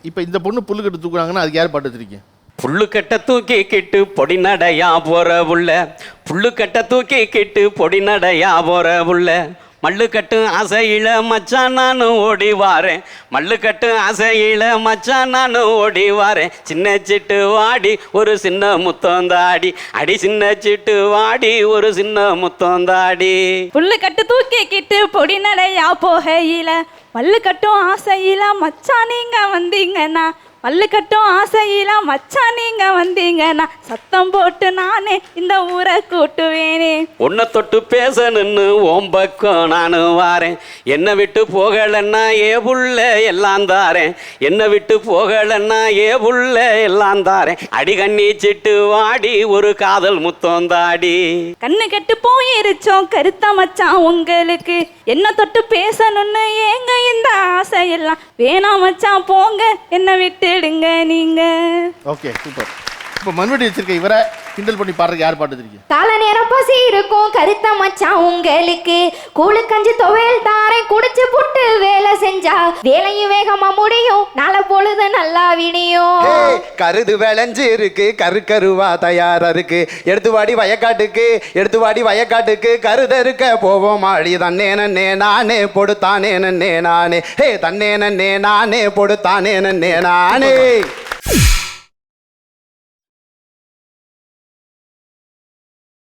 இப்போ இந்த பொண்ணு புல்லுக்கட்டு தூக்குறாங்கன்னா அதுக்கு யார் பாட்டு வச்சிருக்கீங்க? புல்லுக்கட்ட தூக்கி கிட்டு பொடி நடையா போற புள்ள, புல்லுக்கட்ட தூக்கி கிட்டு பொடி நடையா போற புள்ள, மல்லுக்கட்டு ஆசையில மச்சான் நானும் ஓடி வாரேன், மல்லுக்கட்டு ஆசையில மச்சான் நானும் ஓடி வாரேன், சின்ன சிட்டு வாடி ஒரு சின்ன முத்தந்தாடி, அடி சின்ன சிட்டு வாடி ஒரு சின்ன முத்தந்தாடி. புல்லுக்கட்டு தூக்கி கிட்டு பொடி நடையா போகையில, மல்லுக்கட்டும் ஆசையில மச்சான் நீங்க வந்தீங்கன்னா, மல்லுக்கட்டும் ஆசையில மச்சான் நீங்க வந்தீங்கன்னா, சத்தம் போட்டு நானே இந்த ஊரை கூட்டுவேனே. உன்னை தொட்டு பேசணுன்னு ஓம்பக்கம் நானும் வாரேன், என்னை விட்டு போகலன்னா ஏ புள்ள எல்லாம் தாரேன், என்னை விட்டு போகலன்னா ஏ புள்ள எல்லாம் தாரேன், அடி கண்ணி சிட்டு வாடி ஒரு காதல் முத்தந்தாடி. கண்ணு கெட்டு போயிருச்சோம் கருத்த மச்சான் உங்களுக்கு, என்ன தொட்டு பேசணும்னு ஏங்க இந்த ஆசையெல்லாம், வேணாம் மச்சான் போங்க என்ன விட்டுடுங்க நீங்க. Okay super. இப்போ மண்வெட்டி வச்சிருக்க இவரை கிண்டல் பண்ணி பாடுறதுக்கு யார் பாட்டு வச்சிருக்கீங்க? கால நேரம் பசி இருக்கும் கருத்த மச்சான் உங்களுக்கு, கூழு கஞ்சி துவையல் தாரேன் குடிச்சு புட்டு வேலை செஞ்சா, வேலையும் வேகமா முடியும் நாளை பொழுது நல்லா விடியும். கருது விளைஞ்சு இருக்கு கரு கருவா தயாரா இருக்கு, எடுத்து வாடி வயக்காட்டுக்கு எடுத்து வாடி வயக்காட்டுக்கு, கருத இருக்க போவோம் ஆடி, தன்னே நன்னே நானே பொடுத்தானே நன்னே நானே, ஹே தன்னே நன்னே நானே பொடுத்தானே நன்னே நானே.